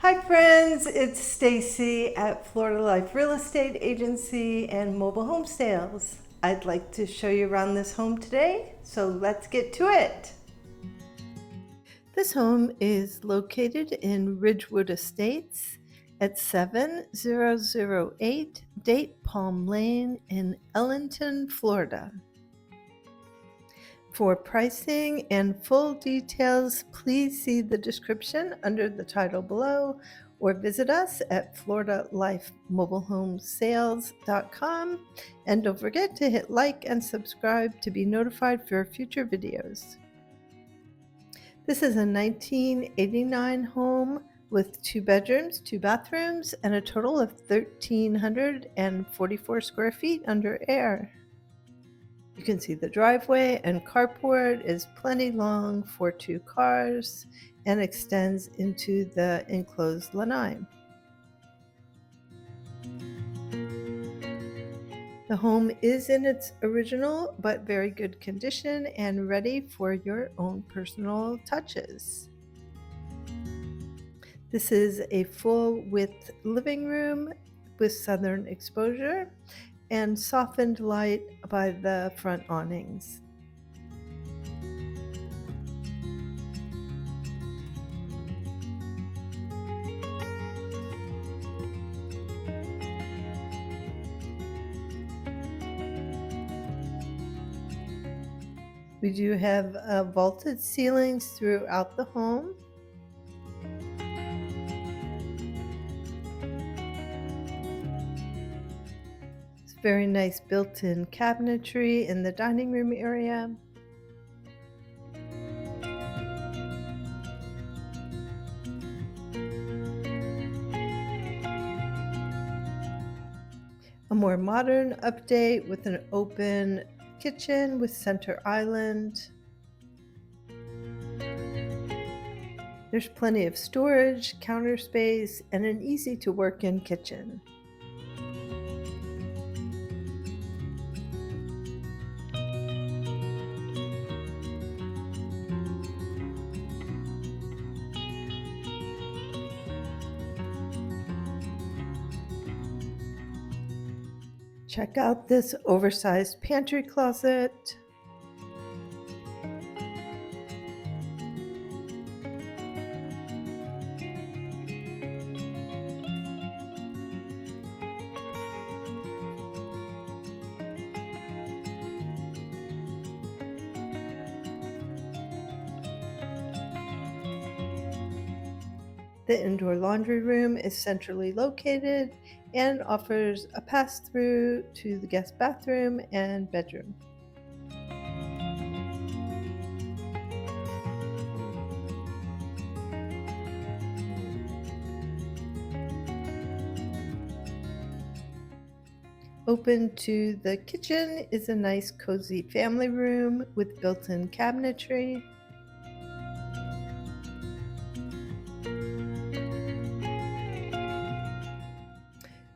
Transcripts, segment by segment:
Hi friends, it's Stacy at Florida Life Real Estate Agency and Mobile Home Sales. I'd like to show you around this home today, so let's get to it. This home is located in Ridgewood Estates at 7008 Date Palm Lane in Ellenton, Florida. For pricing and full details, please see the description under the title below or visit us at floridalifemobilehomesales.com. And don't forget to hit like and subscribe to be notified for future videos. This is a 1989 home with 2 bedrooms, 2 bathrooms, and a total of 1,344 square feet under air. You can see the driveway and carport is plenty long for 2 cars and extends into the enclosed lanai. The home is in its original but very good condition and ready for your own personal touches. This is a full width living room with southern exposure and softened light by the front awnings. We do have vaulted ceilings throughout the home. It's very nice built-in cabinetry in the dining room area. A more modern update with an open kitchen with center island. There's plenty of storage, counter space, and an easy to work in kitchen. Check out this oversized pantry closet. The indoor laundry room is centrally located and offers a pass-through to the guest bathroom and bedroom. Open to the kitchen is a nice cozy family room with built-in cabinetry.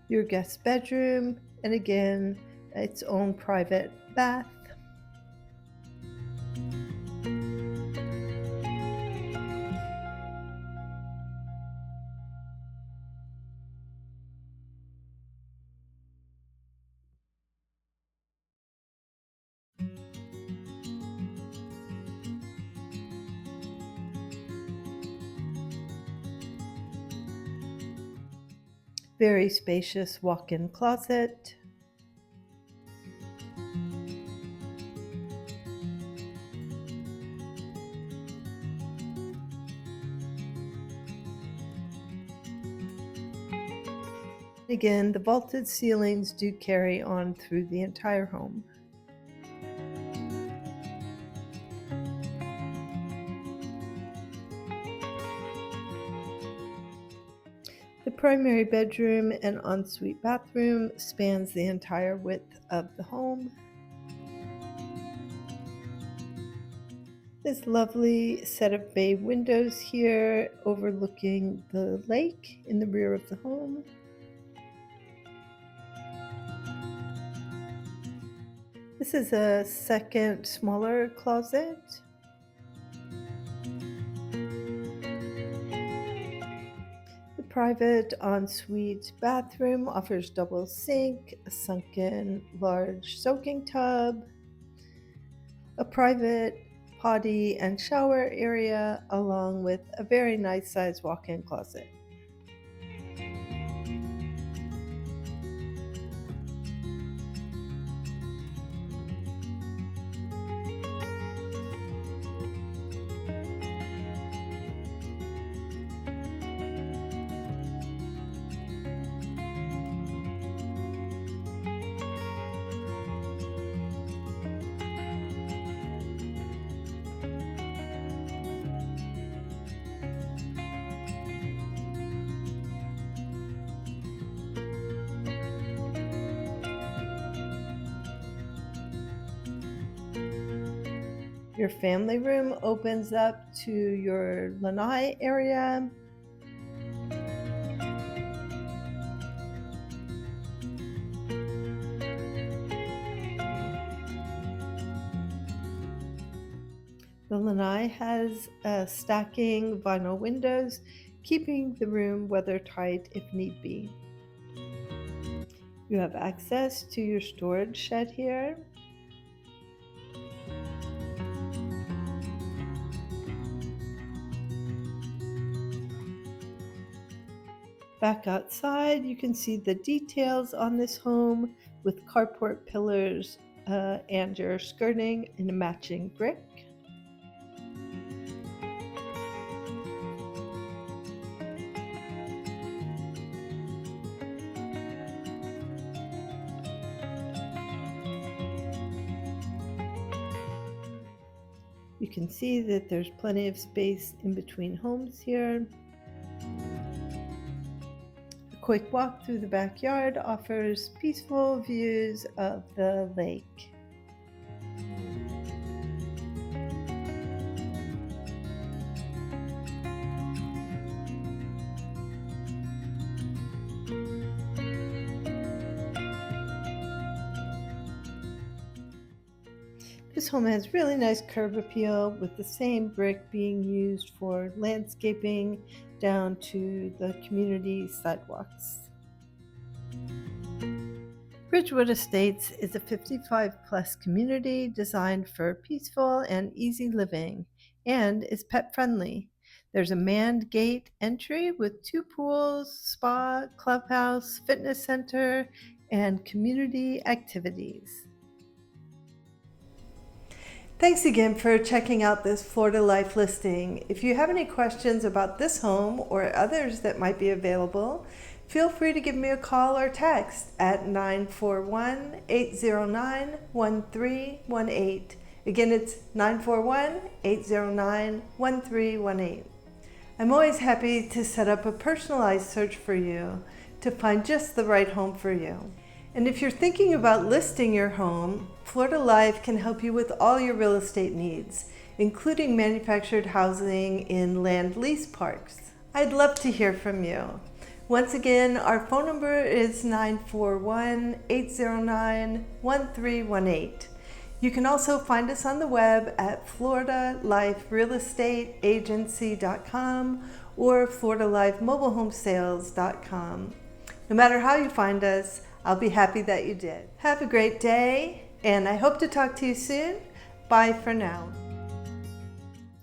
Your guest bedroom, and again, its own private bath. Very spacious walk-in closet. Again, the vaulted ceilings do carry on through the entire home. The primary bedroom and ensuite bathroom spans the entire width of the home. This lovely set of bay windows here overlooking the lake in the rear of the home. This is a second smaller closet. The private ensuite bathroom offers double sink, a sunken large soaking tub, a private potty and shower area, along with a very nice sized walk-in closet. Your family room opens up to your lanai area. The lanai has stacking vinyl windows, keeping the room weathertight if need be. You have access to your storage shed here. Back outside, you can see the details on this home with carport pillars and your skirting in a matching brick. You can see that there's plenty of space in between homes here. A quick walk through the backyard offers peaceful views of the lake. This home has really nice curb appeal, with the same brick being used for landscaping down to the community sidewalks. Ridgewood Estates is a 55-plus community designed for peaceful and easy living and is pet friendly. There's a manned gate entry with 2 pools, spa, clubhouse, fitness center, and community activities. Thanks again for checking out this Florida Life listing. If you have any questions about this home or others that might be available, feel free to give me a call or text at 941-809-1318. Again, it's 941-809-1318. I'm always happy to set up a personalized search for you to find just the right home for you. And if you're thinking about listing your home, Florida Life can help you with all your real estate needs, including manufactured housing in land lease parks. I'd love to hear from you. Once again, our phone number is 941-809-1318. You can also find us on the web at floridaliferealestateagency.com or floridalifemobilehomesales.com. No matter how you find us, I'll be happy that you did. Have a great day, and I hope to talk to you soon. Bye for now.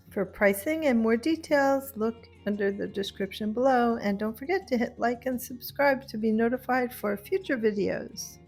For pricing and more details, look under the description below, and don't forget to hit like and subscribe to be notified for future videos.